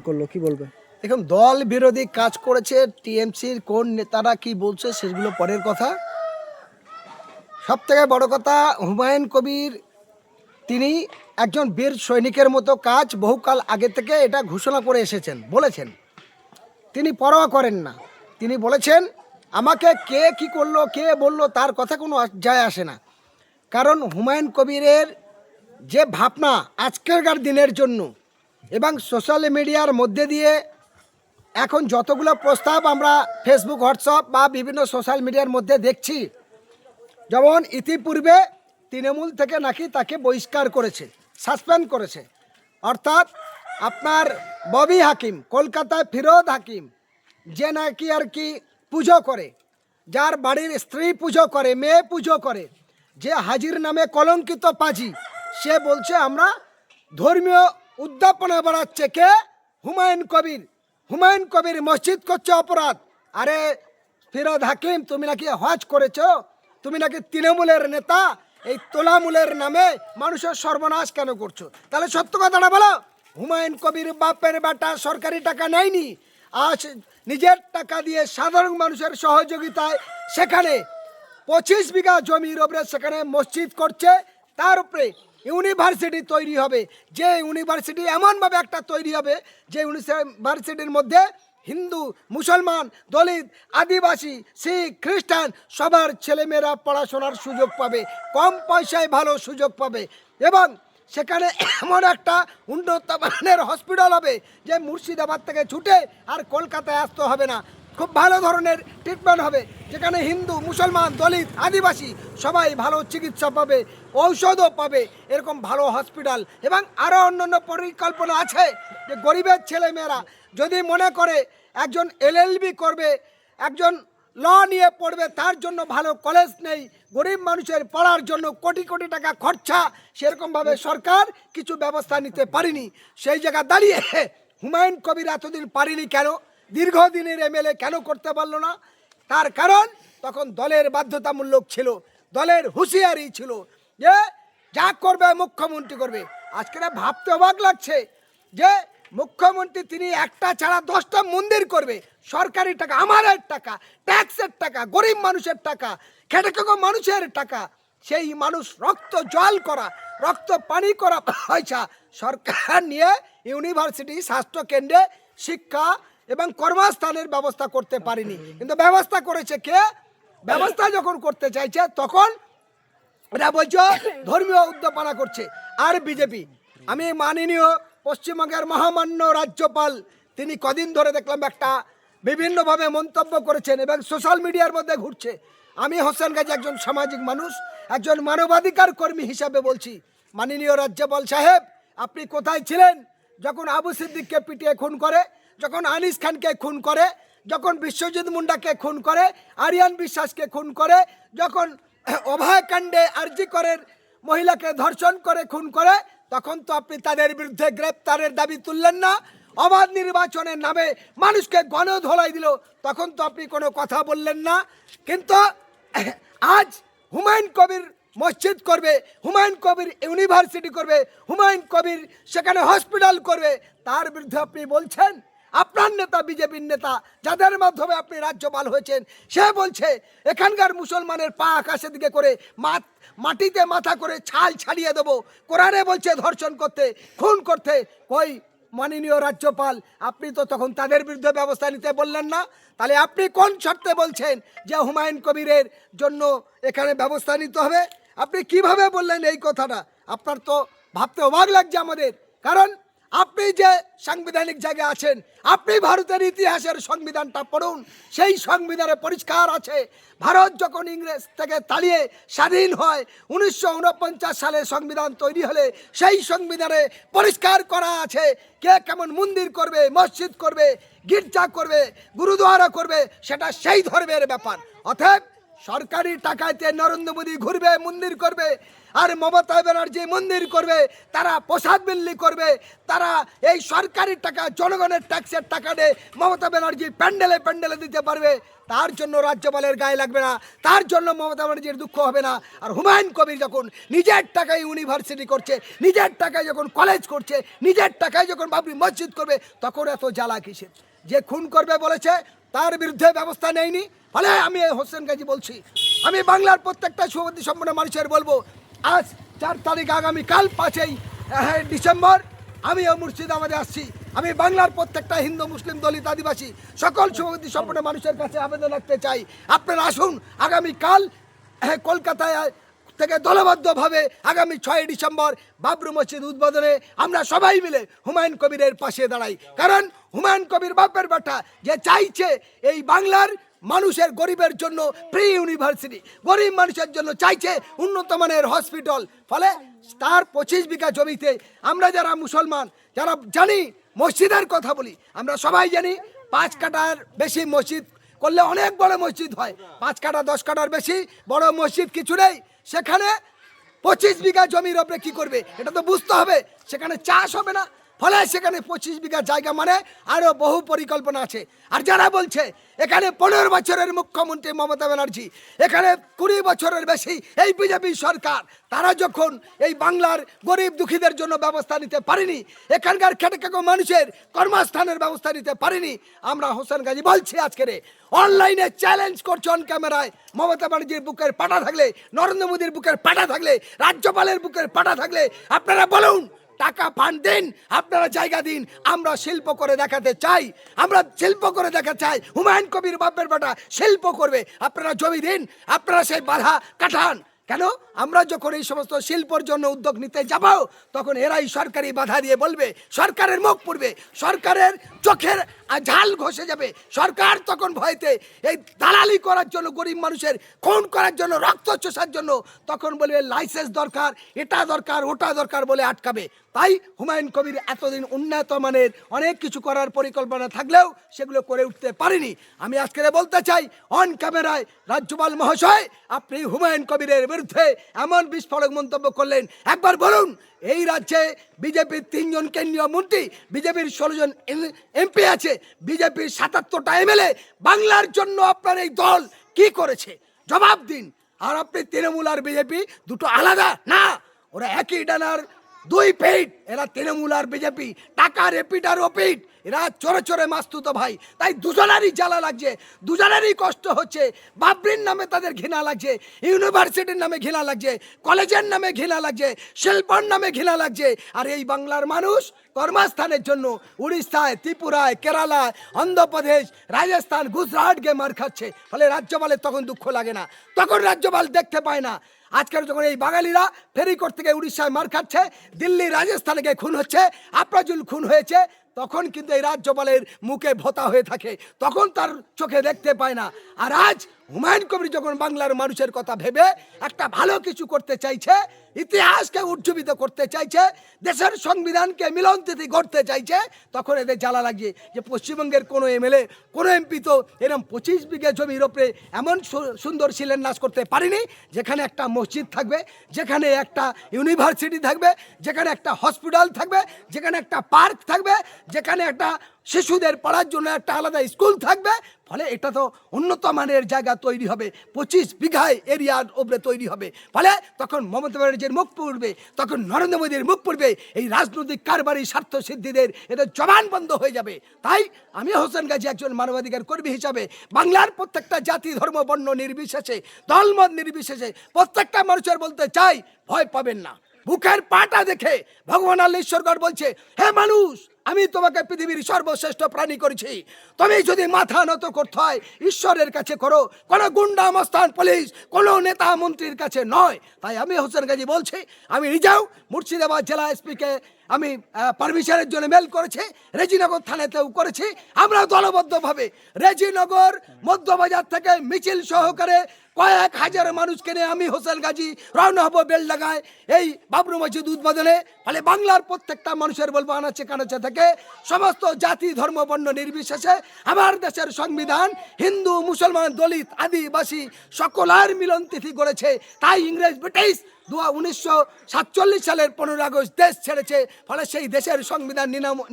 করলো, কি বলবেন? দেখুন, দল বিরোধী কাজ করেছে, টিএমসির কোন নেতারা কি বলছে সেগুলো পরের কথা। সব থেকে বড় কথা, হুমায়ুন কবির তিনি একজন বীর সৈনিকের মতো কাজ বহুকাল আগে থেকে এটা ঘোষণা করে এসেছেন, বলেছেন। তিনি পরোয়া করেন না। তিনি বলেছেন আমাকে কে কি করলো, কে বলল, তার কথা কোনো যায় আসে না। কারণ হুমায়ুন কবিরের যে ভাবনা আজকেরকার দিনের জন্য, এবং সোশ্যাল মিডিয়ার মধ্যে দিয়ে এখন যতগুলো প্রস্তাব আমরা ফেসবুক, হোয়াটসঅ্যাপ বা বিভিন্ন সোশ্যাল মিডিয়ার মধ্যে দেখছি, যেমন ইতিপূর্বে তৃণমূল থেকে নাকি তাকে বহিষ্কার করেছে, সাসপেন্ড করেছে। অর্থাৎ আপনার ববি হাকিম, কলকাতায় ফিরোজ হাকিম, যে নাকি আর কি পুজো করে, যার বাড়ির স্ত্রী পুজো করে, মেয়ে পুজো করে, যে হাজির নামে কলঙ্কিত পাজি, সে বলছে আমরা ধর্মীয় উদ্যাপনা বাড়াচ্ছে কে? হুমায়ুন কবির। হুমায়ুন কবির মসজিদ করছে অপরাধ। আরে ফিরোজ হাকিম, তুমি নাকি হজ করেছো, তুমি নাকি তৃণমূলের নেতা, এই তোলামূলের নামে মানুষের সর্বনাশ কেন করছো? তাহলে সত্য কথাটা বলো। হুমায়ুন কবির বাপের বেটা সরকারি টাকা নেয়নি, আজ নিজের টাকা দিয়ে সাধারণ মানুষের সহযোগিতায় সেখানে 25 বিঘা জমির উপরে সেখানে মসজিদ করছে। তার উপরে ইউনিভার্সিটি তৈরি হবে, যে ইউনিভার্সিটি এমনভাবে একটা তৈরি হবে যে ইউনিভার্সিটির মধ্যে হিন্দু, মুসলমান, দলিত, আদিবাসী, শিখ, খ্রিস্টান সবার ছেলেমেয়েরা পড়াশোনার সুযোগ পাবে, কম পয়সায় ভালো সুযোগ পাবে। এবং সেখানে এমন একটা উন্নত মানের হসপিটাল হবে যে মুর্শিদাবাদ থেকে ছুটে আর কলকাতায় আসতে হবে না। খুব ভালো ধরনের ট্রিটমেন্ট হবে, যেখানে হিন্দু, মুসলমান, দলিত, আদিবাসী সবাই ভালো চিকিৎসা পাবে, ঔষধও পাবে, এরকম ভালো হসপিটাল। এবং আরও অন্যান্য পরিকল্পনা আছে যে গরিবের ছেলেমেয়েরা যদি মনে করে একজন এলএলবি করবে, একজন ল নিয়ে পড়বে, তার জন্য ভালো কলেজ নেই, গরিব মানুষের পড়ার জন্য কোটি কোটি টাকা খরচা, সেরকমভাবে সরকার কিছু ব্যবস্থা নিতে পারেনি। সেই জায়গা দাঁড়িয়ে হুমায়ুন কবির এতদিন পারেনি কেন? দীর্ঘদিনের এমএলএ কেন করতে পারলো না? তার কারণ তখন দলের বাধ্যতামূলক ছিল, দলের হুঁশিয়ারি ছিল যে যা করবে মুখ্যমন্ত্রী করবে। আজকে ভাবতে অবাক লাগছে যে মুখ্যমন্ত্রী তিনি একটা ছাড়া 10টা মন্দির করবে, সরকারি টাকা, আমাদের টাকা, ট্যাক্সের টাকা, গরিব মানুষের টাকা, খেটে খাওয়া মানুষের টাকা। সেই মানুষ রক্ত জল করা, রক্ত পানি করা পয়সা সরকার নিয়ে ইউনিভার্সিটি, স্বাস্থ্য কেন্দ্রে শিক্ষা এবং কর্মস্থানের ব্যবস্থা করতে পারেনি। কিন্তু ব্যবস্থা করেছে কে? ব্যবস্থা যখন করতে চাইছে তখন এরা বলছে ধর্মীয় উদ্যাপনা করছে। আর বিজেপি, আমি মাননীয় পশ্চিমবঙ্গের মহামান্য রাজ্যপাল, তিনি কদিন ধরে দেখলাম একটা বিভিন্নভাবে মন্তব্য করেছেন এবং সোশ্যাল মিডিয়ার মধ্যে ঘুরছে। আমি হোসেন গাজী একজন সামাজিক মানুষ, একজন মানবাধিকার কর্মী হিসাবে বলছি, মাননীয় রাজ্যপাল সাহেব, আপনি কোথায় ছিলেন যখন আবু সিদ্দিককে পিটিয়ে খুন করে, যখন আনিস খানকে খুন করে, যখন বিশ্বজিৎ মুন্ডাকে খুন করে, আরিয়ান বিশ্বাসকে খুন করে, যখন অভয়কাণ্ডে আরজি করের মহিলাকে ধর্ষণ করে খুন করে, তখন তো আপনি তাদের বিরুদ্ধে গ্রেপ্তারের দাবি তুললেন না। অবাধ নির্বাচনের নামে মানুষকে গণধোলাই দিল, তখন তো আপনি কোনো কথা বললেন না। কিন্তু আজ হুমায়ুন কবির মসজিদ করবে, হুমায়ুন কবির ইউনিভার্সিটি করবে, হুমায়ুন কবির সেখানে হসপিটাল করবে, তার বিরুদ্ধে আপনি বলছেন। আপনার নেতা, বিজেপির নেতা, যাদের মাধ্যমে আপনি রাজ্যপাল হয়েছেন, সে বলছে এখানকার মুসলমানের পা আকাশের দিকে করে মাটিতে মাথা করে ছাল ছাড়িয়ে দেবো। কোরআনে বলছে ধর্ষণ করতে, খুন করতে। কই মাননীয় রাজ্যপাল, আপনি তো তখন তাদের বিরুদ্ধে ব্যবস্থা নিতে বললেন না। তাহলে আপনি কোন শর্তে বলছেন যে হুমায়ুন কবিরের জন্য এখানে ব্যবস্থা নিতে হবে? আপনি কিভাবে বললেন এই কথাটা? আপনার তো ভাবতে অবাক লাগছে আমাদের। কারণ আপনি যে সাংবিধানিক জায়গায় আছেন, আপনি ভারতের ইতিহাসের সংবিধানটা পড়ুন। সেই সংবিধানে পরিষ্কার আছে, ভারত যখন ইংরেজ থেকে তাড়িয়ে স্বাধীন হয়, 1949 সালে সংবিধান তৈরি হলে সেই সংবিধানে পরিষ্কার করা আছে কে কেমন মন্দির করবে, মসজিদ করবে, গির্জা করবে, গুরুদুয়ারা করবে, সেটা সেই ধর্মের ব্যাপার। অতএব সরকারি টাকাতে নরেন্দ্র মোদী ঘুরবে, মন্দির করবে, আর মমতা ব্যানার্জি মন্দির করবে, তারা প্রসাদ বিল্লি করবে, তারা এই সরকারি টাকা, জনগণের ট্যাক্সের টাকা দিয়ে মমতা ব্যানার্জি প্যান্ডেলে প্যান্ডেলে দিতে পারবে। তার জন্য রাজ্যপালের গায়ে লাগবে না, তার জন্য মমতা ব্যানার্জির দুঃখ হবে না। আর হুমায়ুন কবির যখন নিজের টাকায় ইউনিভার্সিটি করছে, নিজের টাকায় যখন কলেজ করছে, নিজের টাকায় যখন বাবরি মসজিদ করবে, তখন এত জ্বালা কিসের? যে খুন করবে বলেছে তার বিরুদ্ধে ব্যবস্থা নেয়নি। ফলে আমি হোসেন গাজী বলছি, আমি বাংলার প্রত্যেকটা সুবুদ্ধি সম্পন্ন মানুষের বলবো, আজ 4 তারিখ, আগামীকাল 5ই ডিসেম্বর আমিও মুর্শিদাবাদে আসছি। আমি বাংলার প্রত্যেকটা হিন্দু, মুসলিম, দলিত, আদিবাসী সকল সুবুদ্ধি সম্পন্ন মানুষের কাছে আবেদন রাখতে চাই, আপনারা আসুন আগামীকাল কলকাতায় থেকে দলবদ্ধভাবে আগামী 6ই ডিসেম্বর বাবরি মসজিদ উদ্বোধনে আমরা সবাই মিলে হুমায়ুন কবিরের পাশে দাঁড়াই। কারণ হুমায়ুন কবির বাপের বেটা, যে চাইছে এই বাংলার মানুষের, গরিবের জন্য ফ্রি ইউনিভার্সিটি, গরিব মানুষের জন্য চাইছে উন্নত মানের হসপিটাল। ফলে তার 25 বিঘা জমিতে আমরা যারা মুসলমান, যারা জানি মসজিদের কথা বলি, আমরা সবাই জানি 5 কাঠার বেশি মসজিদ করলে অনেক বড় মসজিদ হয়। 5 কাঠা 10 কাঠার বেশি বড় মসজিদ কিছু নেই। সেখানে 25 বিঘা জমির ওপরে কি করবে এটা তো বুঝতে হবে। সেখানে চাষ হবে না, ফলে সেখানে 25 বিঘা জায়গা মানে আরও বহু পরিকল্পনা আছে। আর যারা বলছে এখানে 15 বছরের মুখ্যমন্ত্রী মমতা ব্যানার্জি, এখানে 20 বছরের বেশি এই বিজেপি সরকার, তারা যখন এই বাংলার গরিব দুঃখীদের জন্য ব্যবস্থা নিতে পারেনি, এখানকার খেটে খাওয়া মানুষের কর্মস্থানের ব্যবস্থা নিতে পারেনি, আমরা হোসেন গাজী বলছি আজকের অনলাইনে চ্যালেঞ্জ করছে অন ক্যামেরায়, মমতা ব্যানার্জির বুকের পাটা থাকলে, নরেন্দ্র মোদীর বুকের পাটা থাকলে, রাজ্যপালের বুকের পাটা থাকলে আপনারা বলুন, টাকা ফান্ড দিন, আপনারা জায়গা দিন, আমরা শিল্প করে দেখাতে চাই, আমরা শিল্প করে দেখাতে চাই। হুমায়ুন কবির বাপের বেটা শিল্প করবে, আপনারা জমি দিন, আপনারা সেই বাধা কাটান। কেন আমরা যখন এই সমস্ত শিল্পর জন্য উদ্যোগ নিতে যাব, তখন এরাই সরকারি বাধা দিয়ে বলবে, সরকারের মুখ পুড়বে, সরকারের চোখের ঝাল ঘষে যাবে। সরকার তখন ভয়তে এই দালালি করার জন্য, গরিব মানুষের খুন করার জন্য, রক্ত চোষার জন্য তখন বলবে লাইসেন্স দরকার, এটা দরকার, ওটা দরকার বলে আটকাবে। তাই হুমায়ুন কবির এতদিন উন্নত মানের অনেক কিছু করার পরিকল্পনা থাকলেও সেগুলো করে উঠতে পারেনি। আমি আজকে বলতে চাই অন ক্যামেরায়, রাজ্যপাল মহাশয় আপনি হুমায়ুন কবিরের বিরুদ্ধে এমন বিস্ফোরক মন্তব্য করলেন, একবার বলুন এই রাজ্যে বিজেপির 3 জন কেন্দ্রীয় মন্ত্রী, বিজেপির 16 জন এমপি আছে, বিজেপির 77টা এমএলএ, বাংলার জন্য আপনার এই দল কি করেছে জবাব দিন। আর আপনি তৃণমূল আর বিজেপি দুটো আলাদা না, ওরা একই ডানার 2 পিঠ। এরা তৃণমূল আর বিজেপি টাকার এপিট আর ওপিট, এরা চোরে চোরে মাস্তুত ভাই। তাই দুজনেরই জ্বালা লাগছে, দুজনেরই কষ্ট হচ্ছে। বাবরির নামে তাদের ঘৃণা লাগছে, ইউনিভার্সিটির নামে ঘৃণা লাগছে, কলেজের নামে ঘৃণা লাগছে, শিল্পর নামে ঘৃণা লাগছে। আর এই বাংলার মানুষ কর্মস্থানের জন্য উড়িষ্যায়, ত্রিপুরায়, কেরালায়, অন্ধ্রপ্রদেশ, রাজস্থান, গুজরাট গিয়ে মার খাচ্ছে। ফলে রাজ্যপালের তখন দুঃখ লাগে না, তখন রাজ্যপাল দেখতে পায় না। আজকের যখন এই বাঙালিরা ফেরি করতে গিয়ে উড়িষ্যায় মার খাচ্ছে, দিল্লি, রাজস্থানে গিয়ে খুন হচ্ছে, আফরাজুল খুন হয়েছে, তখন কিন্তু এই রাজ্যপালের মুখে ভোতা হয়ে থাকে, তখন তার চোখে দেখতে পায় না। আর আজ হুমায়ুন কবির যখন বাংলার মানুষের কথা ভেবে একটা ভালো কিছু করতে চাইছে, ইতিহাসকে উজ্জীবিত করতে চাইছে, দেশের সংবিধানকে মিলন তিথি গড়তে চাইছে, তখন এদের জ্বালা লাগছে যে পশ্চিমবঙ্গের কোনো এমএলএ, কোনো এমপি তো এরকম 25 বিঘা জমির ওপরে এমন সুন্দর শিলান্যাস করতে পারেনি, যেখানে একটা মসজিদ থাকবে, যেখানে একটা ইউনিভার্সিটি থাকবে, যেখানে একটা হসপিটাল থাকবে, যেখানে একটা পার্ক থাকবে, যেখানে একটা শিশুদের পড়ার জন্য একটা আলাদা স্কুল থাকবে। ফলে এটা তো উন্নত মানের জায়গা তৈরি হবে, 25 বিঘায় এরিয়ার ওপরে তৈরি হবে। ফলে তখন মমতা ব্যানার্জির মুখ পড়বে, তখন নরেন্দ্র মোদীর মুখ পড়বে, এই রাজনৈতিক কারবারি স্বার্থ সিদ্ধিদের এদের জবান বন্ধ হয়ে যাবে। তাই আমি হোসেন গাজী একজন মানবাধিকার কর্মী হিসাবে বাংলার প্রত্যেকটা জাতি, ধর্ম, বর্ণ নির্বিশেষে, দলমত নির্বিশেষে প্রত্যেকটা মানুষের বলতে চাই, ভয় পাবেন না। বুকের পাটা দেখে ভগবান আল্লাহ ঈশ্বরগড় বলছে, হে মানুষ, আমি তোমাকে পৃথিবীর সর্বশ্রেষ্ঠ প্রাণী করেছি, তুমি যদি মাথা নত করতে হয় ঈশ্বরের কাছে করো, কোনো গুন্ডা, মস্তান, পুলিশ, কোনো নেতা মন্ত্রীর কাছে নয়। তাই আমি হোসেন গাজী বলছি, আমি নিজেও মুর্শিদাবাদ জেলা এসপিকে আমি পারমিশনের জন্য মেল করেছি, রেজিনগর থানাতেও করেছি। আমরা দলবদ্ধভাবে রেজিনগর মধ্যবাজার থেকে মিছিল সহকারে কয়েক হাজার মানুষকে নিয়ে আমি হোসেন গাজী রওনা হব বেলডাঙ্গায় এই বাবরি মসজিদ উদ্বোধনে। ফলে বাংলার প্রত্যেকটা মানুষের বলবো আনাচে কানাচে থেকে সমস্ত জাতি ধর্ম বর্ণ নির্বিশেষে আমার দেশের সংবিধান হিন্দু মুসলমান দলিত আদিবাসী সকলের মিলন তিথি করেছে। তাই ইংরেজ ব্রিটিশ 1947 সালের 15 আগস্ট দেশ ছেড়েছে। ফলে সেই দেশের সংবিধান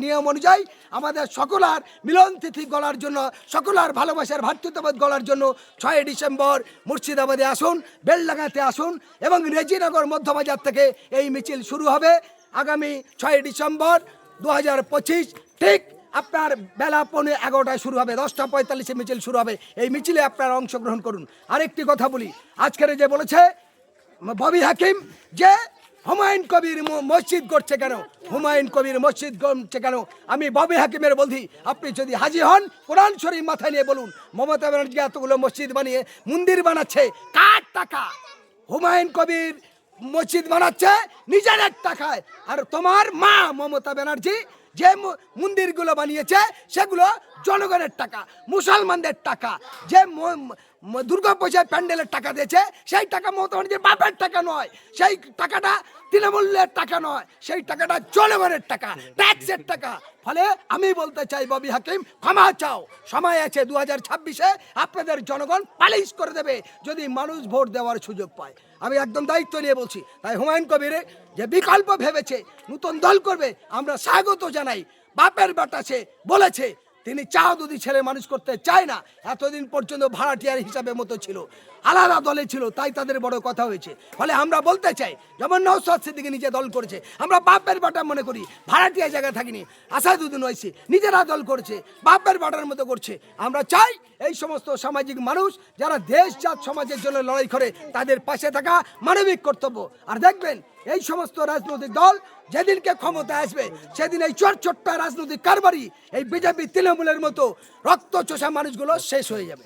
নিয়ম অনুযায়ী আমাদের সকলার মিলন তিথি গড়ার জন্য, সকলার ভালোবাসার ভ্রাতৃত্ববোধ গড়ার জন্য 6 ডিসেম্বর মুর্শিদাবাদে আসুন, বেলডাঙ্গাতে আসুন এবং রেজিনগর মধ্যবাজার থেকে এই মিছিল শুরু হবে আগামী 6 ডিসেম্বর 2025 ঠিক আপনার বেলা 11:15 শুরু হবে, 10:45 মিছিল শুরু হবে। এই মিছিলে আপনারা অংশগ্রহণ করুন। আরেকটি কথা বলি, আজকের যে বলেছে ববি হাকিম যে হুমায়ুন কবির মসজিদ করছে কেন, হুমায়ুন কবির মসজিদ করছে কেন, আমি ববি হাকিমের বলছি আপনি যদি হাজি হন কোরআন শরীফ মাথায় নিয়ে বলুন মমতা ব্যানার্জি এতগুলো মসজিদ বানিয়ে মন্দির বানাচ্ছে কার টাকা? হুমায়ুন কবির মসজিদ বানাচ্ছে নিজের টাকায়। আর তোমার মা মমতা ব্যানার্জি যে মন্দিরগুলো বানিয়েছে সেগুলো জনগণের টাকা, মুসলমানদের টাকা। যে দুর্গা পূজায় প্যান্ডেলের টাকা দিয়েছে সেই টাকা মমতা ব্যানার্জির বাপের টাকা নয়, সেই টাকাটা তৃণমূলের টাকা নয়, সেই টাকাটা জনগণের টাকা, ট্যাক্সের টাকা। ফলে আমি বলতে চাই ববি হাকিম ক্ষমা চাও, সময় আছে 2026-এ আপনাদের জনগণ পালিশ করে দেবে যদি মানুষ ভোট দেওয়ার সুযোগ পায়। আমি একদম দায়িত্ব নিয়ে বলছি। তাই হুমায়ুন কবির যে বিকল্প ভেবেছে নতুন দল করবে আমরা স্বাগত জানাই। বাপের বাটা সে বলেছে তিনি চাঁদুদি ছেলে মানুষ করতে চায় না, এতদিন পর্যন্ত ভাড়াটিয়ার হিসাবে মতো ছিল, আলাদা দলে ছিল, তাই তাদের বড় কথা হয়েছে। ফলে আমরা বলতে চাই যেমন নওশাদ সিদ্দিকী নিজে দল করেছে, আমরা বাপের বাটা মনে করি, ভাড়াটিয়া জায়গায় থাকিনি। আসাদুদ্দিন ওয়াইসি নিজেরা দল করেছে, বাপের বাটার মতো করছে। আমরা চাই এই সমস্ত সামাজিক মানুষ যারা দেশ জাত সমাজের জন্য লড়াই করে তাদের পাশে থাকা মানবিক কর্তব্য। আর দেখবেন এই সমস্ত রাজনৈতিক দল যেদিনকে ক্ষমতা আসবে সেদিন এই ছোট্ট রাজনৈতিক কারবারি এই বিজেপি তৃণমূলের মতো রক্ত চোষা মানুষগুলো শেষ হয়ে যাবে।